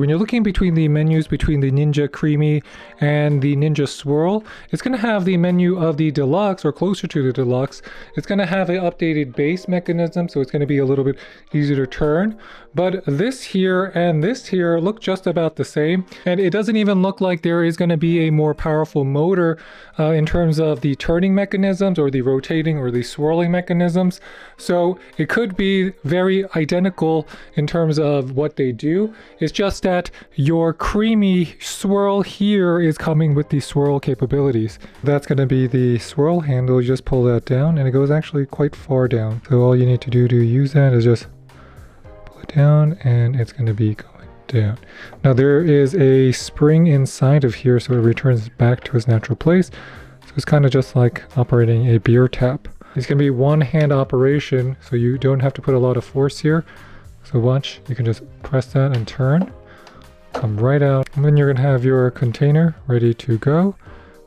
When you're looking between the menus between the Ninja CREAMi and the Ninja Swirl, it's going to have the menu of the Deluxe or closer to the Deluxe. It's going to have an updated base mechanism, so it's going to be a little bit easier to turn. But this here and this here look just about the same, and it doesn't even look like there is going to be a more powerful motor in terms of the turning mechanisms or the rotating or the swirling mechanisms. So it could be very identical in terms of what they do. It's just that your CREAMi swirl here is coming with the swirl capabilities. That's going to be the swirl handle. You just pull that down and it goes actually quite far down. So all you need to do to use that is just pull it down and it's going to be going down. Now there is a spring inside of here, so it returns back to its natural place. So it's kind of just like operating a beer tap. It's going to be one hand operation, so you don't have to put a lot of force here. So watch, you can just press that and turn. Come right out, and then you're going to have your container ready to go.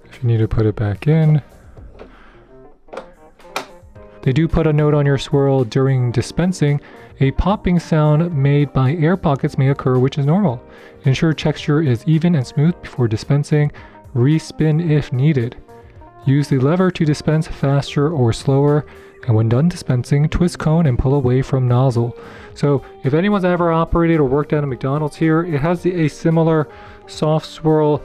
If you need to put it back in. They do put a note on your swirl during dispensing. A popping sound made by air pockets may occur, which is normal. Ensure texture is even and smooth before dispensing. Respin if needed. Use the lever to dispense faster or slower, and when done dispensing, twist cone and pull away from nozzle. So if anyone's ever operated or worked at a McDonald's here, it has a similar soft swirl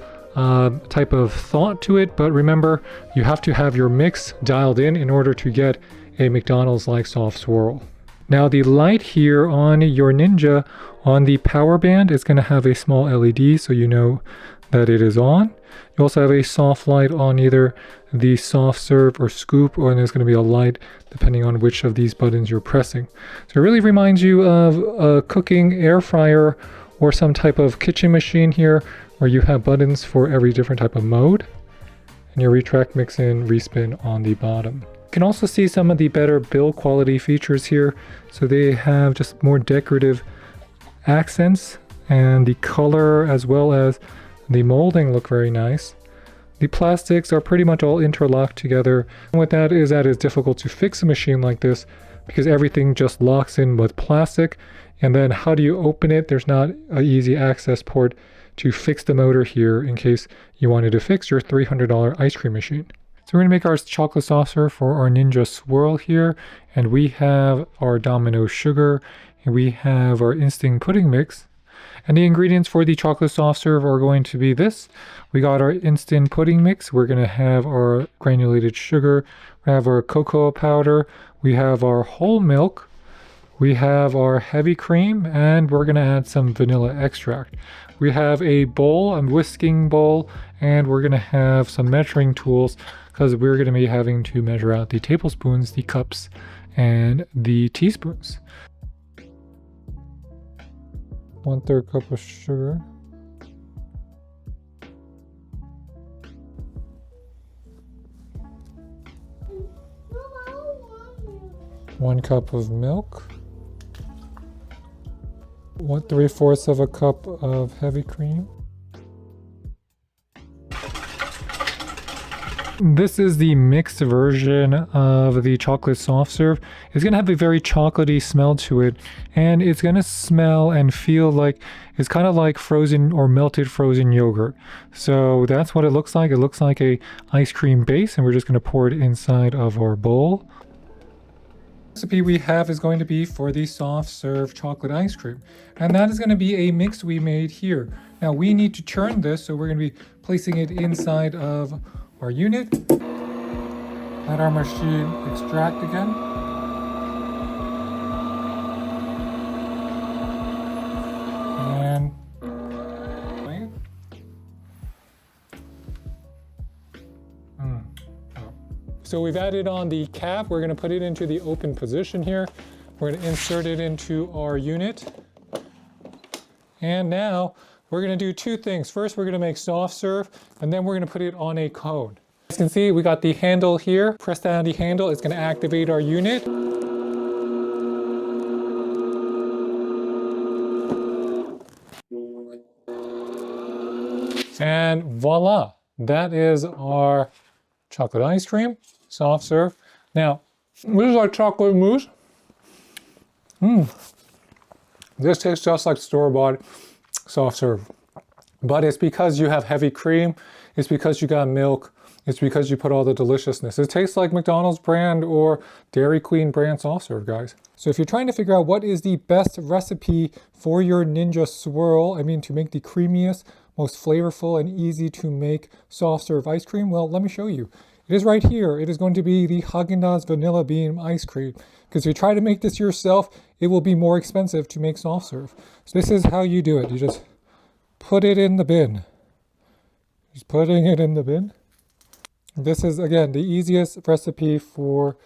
type of thought to it, but remember, you have to have your mix dialed in order to get a McDonald's-like soft swirl. Now the light here on your Ninja, on the power band, is going to have a small LED so you know that it is on. You also have a soft light on either the soft serve or scoop, or there's going to be a light depending on which of these buttons you're pressing. So it really reminds you of a cooking air fryer or some type of kitchen machine here where you have buttons for every different type of mode. And your retract, mix in, respin on the bottom. You can also see some of the better build quality features here. So they have just more decorative accents, and the color as well as the molding look very nice. The plastics are pretty much all interlocked together. And what that is it's difficult to fix a machine like this because everything just locks in with plastic. And then how do you open it? There's not an easy access port to fix the motor here in case you wanted to fix your $300 ice cream machine. So we're going to make our chocolate soft serve for our Ninja Swirl here. And we have our Domino sugar and we have our instant pudding mix. And the ingredients for the chocolate soft serve are going to be this. We got our instant pudding mix. We're going to have our granulated sugar. We have our cocoa powder. We have our whole milk. We have our heavy cream. And we're going to add some vanilla extract. We have a bowl, a whisking bowl. And we're going to have some measuring tools because we're going to be having to measure out the tablespoons, the cups, and the teaspoons. 1/3 cup of sugar. One cup of milk. 3/4 of a cup of heavy cream. This is the mixed version of the chocolate soft serve. It's going to have a very chocolatey smell to it, and it's going to smell and feel like it's kind of like frozen or melted frozen yogurt. So that's what it looks like. It looks like a ice cream base, and we're just going to pour it inside of our bowl. The recipe we have is going to be for the soft serve chocolate ice cream, and that is going to be a mix we made here. Now we need to churn this, so we're going to be placing it inside of our unit. Let our machine extract again. And so we've added on the cap. We're going to put it into the open position here. We're going to insert it into our unit. And now we're going to do two things. First, we're going to make soft serve, and then we're going to put it on a cone. As you can see, we got the handle here. Press down the handle. It's going to activate our unit. And voila, that is our chocolate ice cream, soft serve. Now, this is our chocolate mousse. This tastes just like store-bought soft serve. But it's because you have heavy cream, it's because you got milk, it's because you put all the deliciousness. It tastes like McDonald's brand or Dairy Queen brand soft serve, guys. So if you're trying to figure out what is the best recipe for your Ninja Swirl, I mean to make the creamiest, most flavorful and easy to make soft serve ice cream, well, let me show you. It is right here. It is going to be the Haagen-Dazs Vanilla Bean Ice Cream. Because if you try to make this yourself, it will be more expensive to make soft serve. So this is how you do it. You just put it in the bin. Just putting it in the bin. This is, again, the easiest recipe for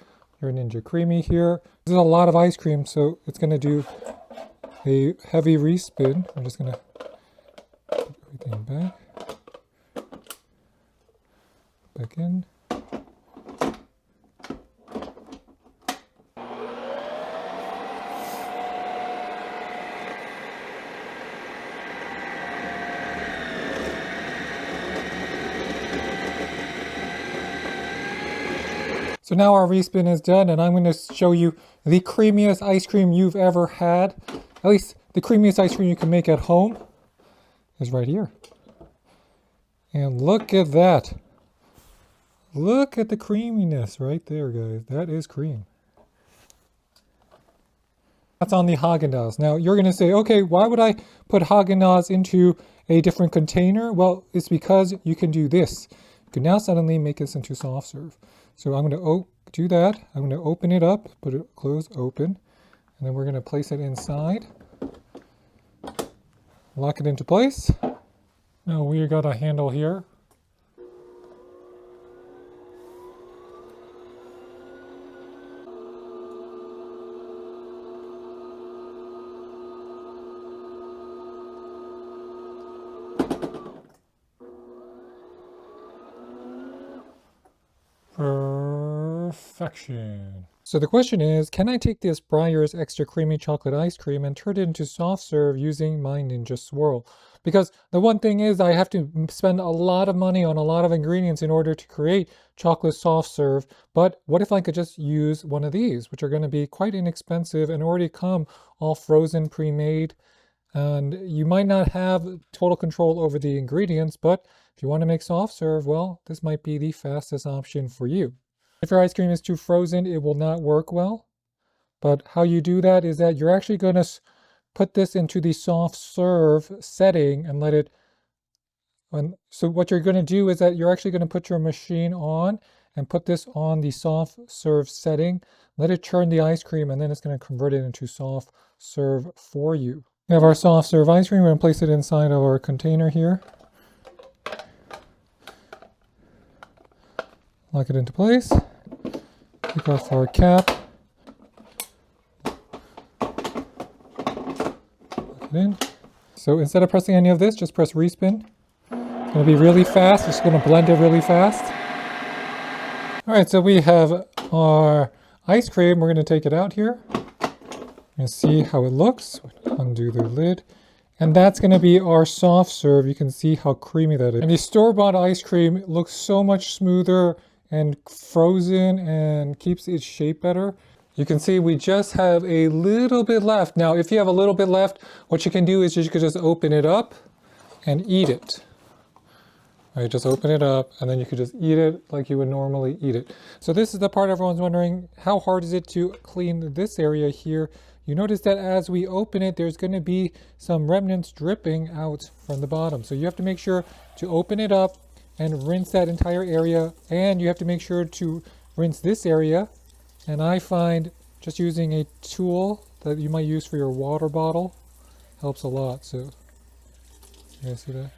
your Ninja CREAMi here. This is a lot of ice cream, so it's going to do a heavy respin. I'm just going to put everything back in. So now our respin is done, and I'm going to show you the creamiest ice cream you've ever had. At least the creamiest ice cream you can make at home is right here. And look at that. Look at the creaminess right there, guys. That is cream. That's on the Haagen-Dazs. Now you're going to say, okay, why would I put Haagen-Dazs into a different container? Well, it's because you can do this. You can now suddenly make this into soft serve. So I'm going to do that. I'm going to open it up, put it close, open, and then we're going to place it inside. Lock it into place. Now we got a handle here. Perfection. So the question is, can I take this Breyer's extra creamy chocolate ice cream and turn it into soft serve using my Ninja Swirl? Because the one thing is I have to spend a lot of money on a lot of ingredients in order to create chocolate soft serve. But what if I could just use one of these, which are going to be quite inexpensive and already come all frozen, pre-made. And you might not have total control over the ingredients, but if you want to make soft serve, well, this might be the fastest option for you. If your ice cream is too frozen, it will not work well. But how you do that is that you're actually going to put this into the soft serve setting and let it. So what you're going to do is that you're actually going to put your machine on and put this on the soft serve setting. Let it churn the ice cream, and then it's going to convert it into soft serve for you. We have our soft serve ice cream. We're going to place it inside of our container here. Lock it into place. Take off our cap. Lock it in. So instead of pressing any of this, just press respin. It's going to be really fast. It's going to blend it really fast. All right, so we have our ice cream. We're going to take it out here and see how it looks. Undo the lid. And that's going to be our soft serve. You can see how creamy that is. And the store-bought ice cream looks so much smoother and frozen and keeps its shape better. You can see we just have a little bit left. Now, if you have a little bit left, what you can do is you could just open it up and eat it. All right, just open it up and then you could just eat it like you would normally eat it. So this is the part everyone's wondering, how hard is it to clean this area here? You notice that as we open it, there's going to be some remnants dripping out from the bottom. So you have to make sure to open it up and rinse that entire area, and you have to make sure to rinse this area. And I find just using a tool that you might use for your water bottle helps a lot. So you guys see that?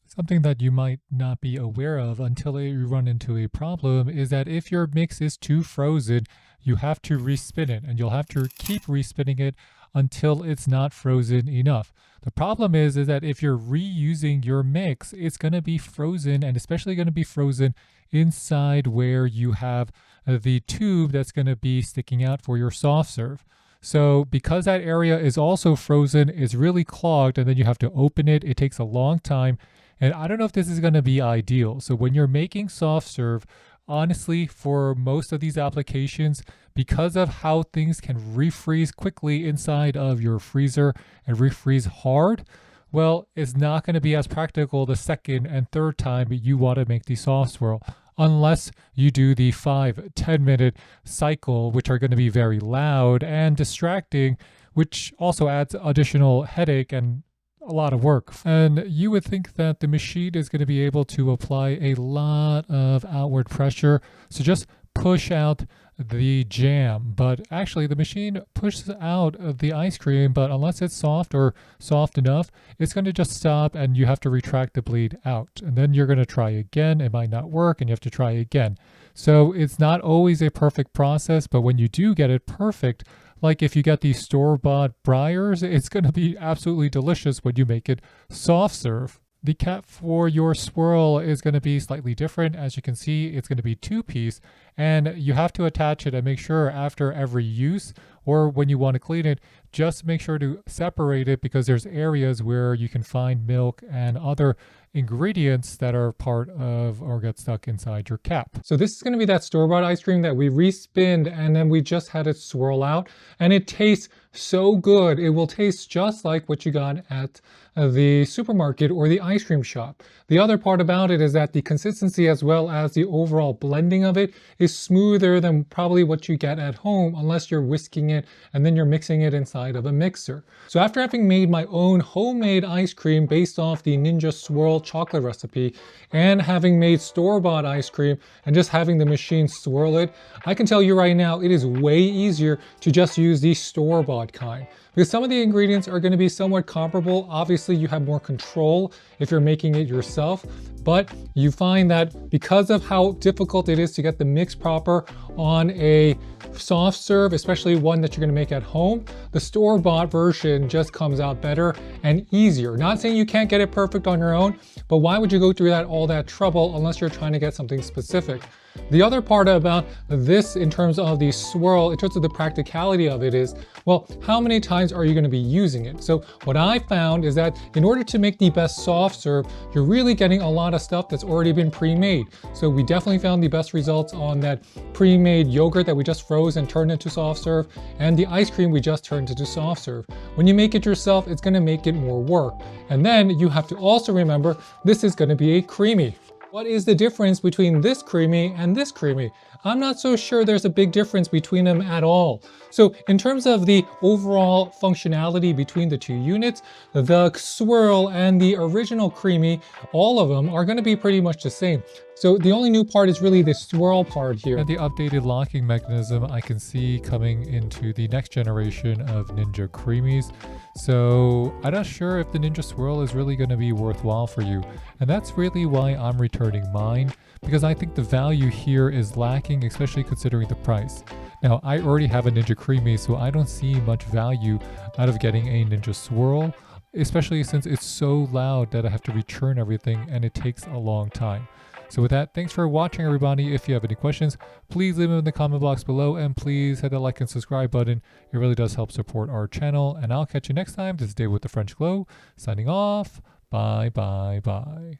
Something that you might not be aware of until you run into a problem is that if your mix is too frozen, you have to respin it, and you'll have to keep respinning it until it's not frozen enough. The problem is that if you're reusing your mix, it's going to be frozen, and especially going to be frozen inside where you have the tube that's going to be sticking out for your soft serve. So because that area is also frozen, it's really clogged, and then you have to open it. It takes a long time. And I don't know if this is going to be ideal. So when you're making soft serve, honestly, for most of these applications, because of how things can refreeze quickly inside of your freezer and refreeze hard, well, it's not going to be as practical the second and third time you want to make the soft swirl, unless you do the 5-10 minute cycle, which are going to be very loud and distracting, which also adds additional headache and a lot of work. And you would think that the machine is going to be able to apply a lot of outward pressure, so just push out the jam. But actually the machine pushes out the ice cream, but unless it's soft or soft enough, it's going to just stop and you have to retract the bleed out. And then you're going to try again. It might not work and you have to try again. So it's not always a perfect process, but when you do get it perfect, like if you get these store-bought Breyers, it's going to be absolutely delicious when you make it soft serve. The cap for your swirl is going to be slightly different. As you can see, it's going to be 2-piece, and you have to attach it and make sure after every use or when you want to clean it, just make sure to separate it, because there's areas where you can find milk and other ingredients that are part of or get stuck inside your cap. So this is going to be that store-bought ice cream that we respinned and then we just had it swirl out, and it tastes so good. It will taste just like what you got at the supermarket or the ice cream shop. The other part about it is that the consistency as well as the overall blending of it is smoother than probably what you get at home, unless you're whisking it and then you're mixing it inside of a mixer. So after having made my own homemade ice cream based off the Ninja Swirl chocolate recipe and having made store-bought ice cream and just having the machine swirl it, I can tell you right now it is way easier to just use the store-bought kind, because some of the ingredients are going to be somewhat comparable. Obviously you have more control if you're making it yourself, but you find that because of how difficult it is to get the mix proper on a soft serve, especially one that you're going to make at home, the store-bought version just comes out better and easier. Not saying you can't get it perfect on your own, but why would you go through all that trouble unless you're trying to get something specific? The other part about this in terms of the swirl, in terms of the practicality of it is, well, how many times are you going to be using it? So what I found is that in order to make the best soft serve, you're really getting a lot of stuff that's already been pre-made. So we definitely found the best results on that pre-made yogurt that we just froze and turned into soft serve, and the ice cream we just turned into soft serve. When you make it yourself, it's going to make it more work. And then you have to also remember, this is going to be a CREAMi. What is the difference between this CREAMi and this CREAMi? I'm not so sure there's a big difference between them at all. So in terms of the overall functionality between the two units, the swirl and the original CREAMi, all of them are going to be pretty much the same. So the only new part is really the swirl part here. And the updated locking mechanism I can see coming into the next generation of Ninja CREAMis. So I'm not sure if the Ninja Swirl is really going to be worthwhile for you. And that's really why I'm returning mine, because I think the value here is lacking, especially considering the price. Now, I already have a Ninja CREAMi, so I don't see much value out of getting a Ninja Swirl, especially since it's so loud that I have to return everything and it takes a long time. So with that, thanks for watching, everybody. If you have any questions, please leave them in the comment box below, and please hit the like and subscribe button. It really does help support our channel, and I'll catch you next time. This is Dave with the French Glow, signing off. Bye, bye, bye.